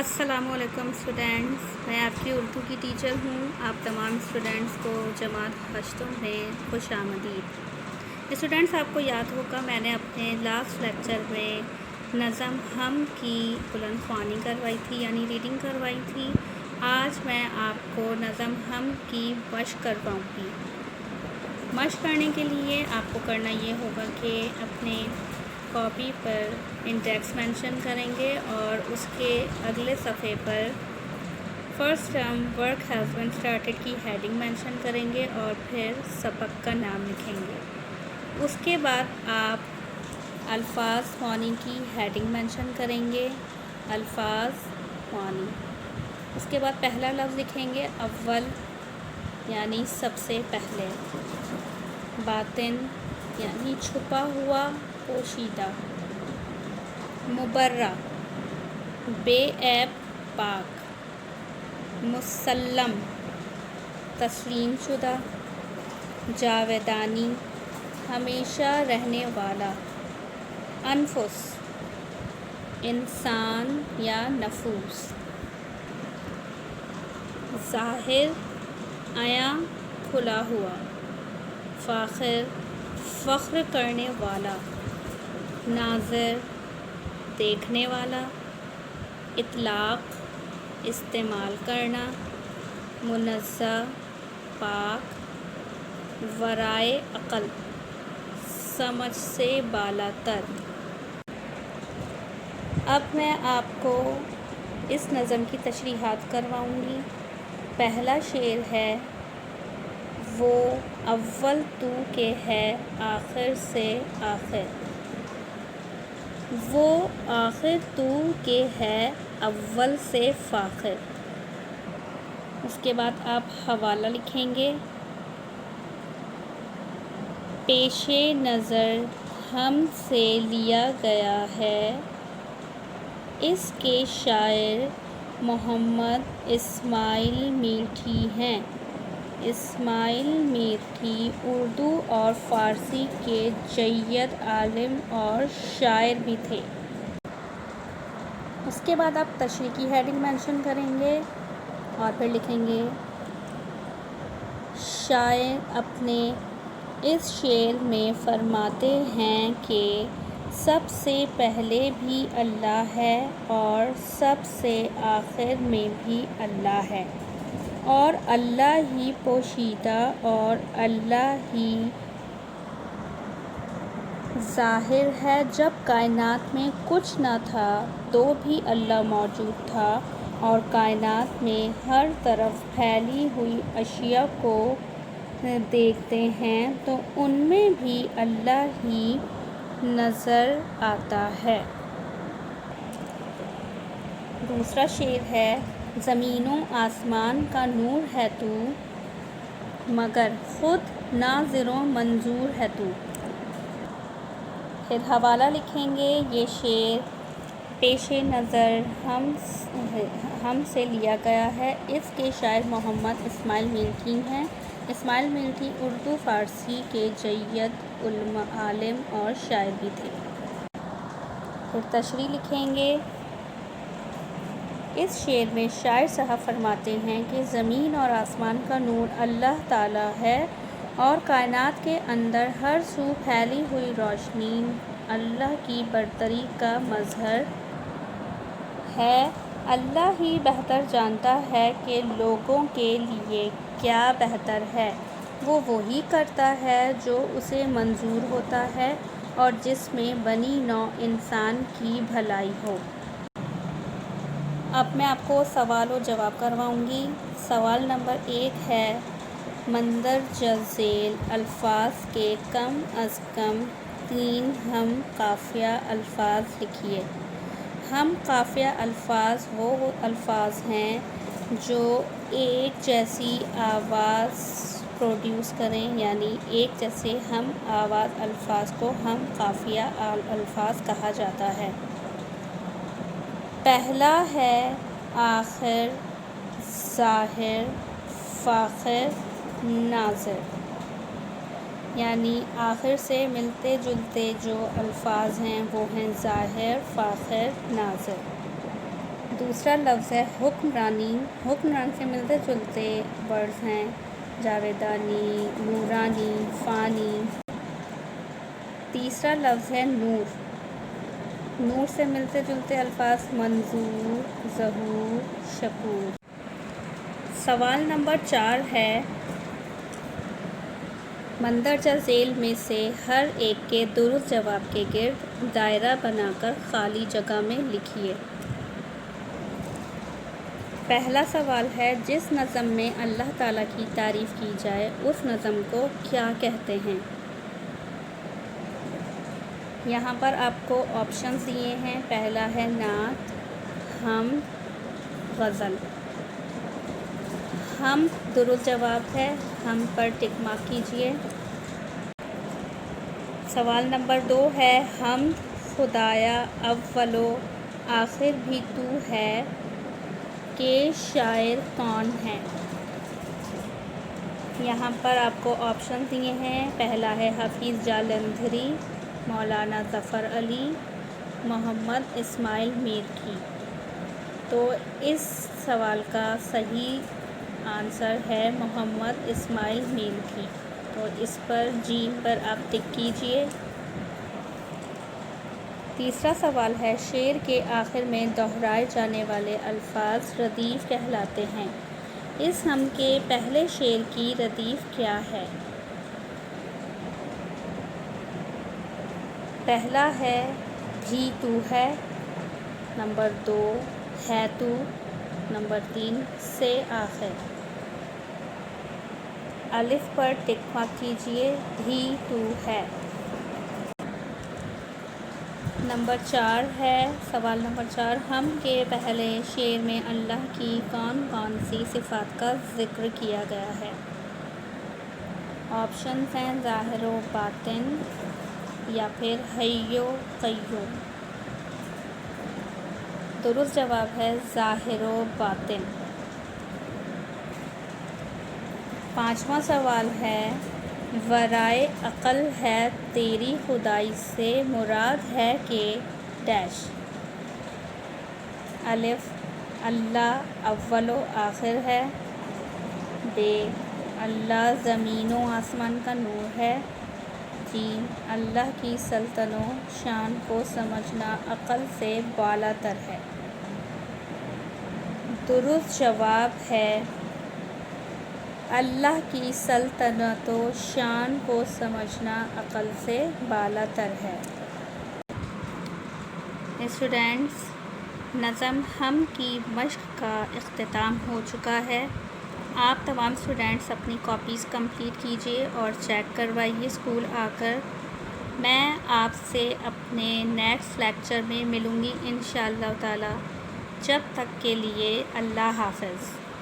السلام علیکم اسٹوڈینٹس، میں آپ کی اردو کی ٹیچر ہوں۔ آپ تمام اسٹوڈینٹس کو جماعت ہشتوں میں خوش آمدید۔ اسٹوڈینٹس، آپ کو یاد ہوگا میں نے اپنے لاسٹ لیکچر میں نظم ہم کی بلند خوانی کروائی تھی، یعنی ریڈنگ کروائی تھی۔ آج میں آپ کو نظم ہم کی مشق کرواؤں گی۔ مشق کرنے کے لیے آپ کو کرنا یہ ہوگا کہ اپنے کاپی پر انڈیکس مینشن کریں گے اور اس کے اگلے صفحے پر first term work has been started کی ہیڈنگ مینشن کریں گے اور پھر سبق کا نام لکھیں گے۔ اس کے بعد آپ الفاظ خوانی کی ہیڈنگ مینشن کریں گے، الفاظ خوانی۔ اس کے بعد پہلا لفظ لکھیں گے اول، یعنی سب سے پہلے، باطن یعنی چھپا ہوا، پوشیدہ، مبرہ بے عیب، پاک، مسلم تسلیم شدہ، جاودانی ہمیشہ رہنے والا، انفس انسان یا نفوس، ظاہر عیاں کھلا ہوا، فاخر فخر کرنے والا، ناظر دیکھنے والا، اطلاق استعمال کرنا، منزہ پاک، ورائے عقل سمجھ سے بالا تر۔ اب میں آپ کو اس نظم کی تشریحات کرواؤں گی۔ پہلا شعر ہے وہ اول تو کہ ہے آخر سے آخر، وہ آخر تو کہ ہے اول سے فاخر۔ اس کے بعد آپ حوالہ لکھیں گے، پیش نظر ہم سے لیا گیا ہے، اس کے شاعر محمد اسماعیل میٹھی ہیں۔ اسماعیل میٹھی اردو اور فارسی کے جید عالم اور شاعر بھی تھے۔ اس کے بعد آپ تشریح کی ہیڈنگ مینشن کریں گے اور پھر لکھیں گے شاعر اپنے اس شعر میں فرماتے ہیں کہ سب سے پہلے بھی اللہ ہے اور سب سے آخر میں بھی اللہ ہے، اور اللہ ہی پوشیدہ اور اللہ ہی ظاہر ہے۔ جب کائنات میں کچھ نہ تھا تو بھی اللہ موجود تھا، اور کائنات میں ہر طرف پھیلی ہوئی اشیاء کو دیکھتے ہیں تو ان میں بھی اللہ ہی نظر آتا ہے۔ دوسرا شعر ہے زمین و آسمان کا نور ہے تو، مگر خود ناظر و منظور ہے تو۔ پھر حوالہ لکھیں گے، یہ شعر پیش نظر ہم سے لیا گیا ہے، اس کے شاعر محمد اسماعیل میٹھی ہیں۔ اسماعیل میٹھی اردو فارسی کے جید عالم اور شاعر بھی تھے۔ پھر تشریح لکھیں گے، اس شعر میں شاعر صاحب فرماتے ہیں کہ زمین اور آسمان کا نور اللہ تعالیٰ ہے اور کائنات کے اندر ہر سو پھیلی ہوئی روشنی اللہ کی برتری کا مظہر ہے۔ اللہ ہی بہتر جانتا ہے کہ لوگوں کے لیے کیا بہتر ہے، وہ وہی کرتا ہے جو اسے منظور ہوتا ہے اور جس میں بنی نوع انسان کی بھلائی ہو۔ اب میں آپ کو سوال و جواب کرواؤں گی۔ سوال نمبر 1 ہے مندرجہ ذیل الفاظ کے کم از کم 3 ہم قافیہ الفاظ لکھیے۔ ہم قافیہ الفاظ وہ الفاظ ہیں جو ایک جیسی آواز پروڈیوس کریں، یعنی ایک جیسے ہم آواز الفاظ کو ہم قافیہ الفاظ کہا جاتا ہے۔ پہلا ہے آخر، ظاہر، فاخر، ناظر، یعنی آخر سے ملتے جلتے جو الفاظ ہیں وہ ہیں ظاہر، فاخر، ناظر۔ دوسرا لفظ ہے حکمرانی. حکمران سے ملتے جلتے ورڈز ہیں جاویدانی، نورانی، فانی. تیسرا لفظ ہے نور. نور سے ملتے جلتے الفاظ منظور، ظہور، شکور. سوال نمبر 4 ہے مندرجہ ذیل میں سے ہر ایک کے درست جواب کے گرد دائرہ بنا کر خالی جگہ میں لکھیے. پہلا سوال ہے جس نظم میں اللہ تعالیٰ کی تعریف کی جائے اس نظم کو کیا کہتے ہیں؟ یہاں پر آپ کو آپشنز دیے ہیں. پہلا ہے نعت، حمد، غزل. حمد درست جواب ہے. حمد پر ٹک مارک کیجئے. سوال نمبر 2 ہے حمد خدایا اول و آخر بھی تو ہے کہ شاعر کون ہے؟ یہاں پر آپ کو آپشن دیے ہیں. پہلا ہے حفیظ جالندھری، مولانا ظفر علی، محمد اسماعیل میر کی. تو اس سوال کا صحیح آنسر ہے محمد اسماعیل میر کی. تو اس پر جیم پر آپ ٹک کیجئے. تیسرا سوال ہے شعر کے آخر میں دہرائے جانے والے الفاظ ردیف کہلاتے ہیں. اس حمد کے پہلے شعر کی ردیف کیا ہے؟ پہلا ہے بھی تو ہے، نمبر 2 ہے تو، نمبر 3 سے آخر. الف پر ٹک مارک کیجئے. بھی تو ہے. نمبر 4 ہے سوال نمبر 4 حمد کے پہلے شعر میں اللہ کی کون کون سی صفات کا ذکر کیا گیا ہے؟ آپشنز ہیں ظاہر و باطن یا پھر حی و قیوم. درست جواب ہے ظاہر و باطن. پانچواں سوال ہے ورائے عقل ہے تیری خدائی سے مراد ہے کہ ڈیش. الف اللہ اول و آخر ہے. بے اللہ زمین و آسمان کا نور ہے. جیم اللہ کی سلطن و شان کو سمجھنا عقل سے بالا تر ہے. درست جواب ہے اللہ کی سلطنت و شان کو سمجھنا عقل سے بالا تر ہے. اسٹوڈینٹس نظم حمد کی مشق کا اختتام ہو چکا ہے. آپ تمام اسٹوڈینٹس اپنی کاپیز کمپلیٹ کیجیے اور چیک کروائیے اسکول آ کر. میں آپ سے اپنے نیکسٹ لیکچر میں ملوں گی انشاءاللہ تعالی. جب تک کے لیے اللہ حافظ.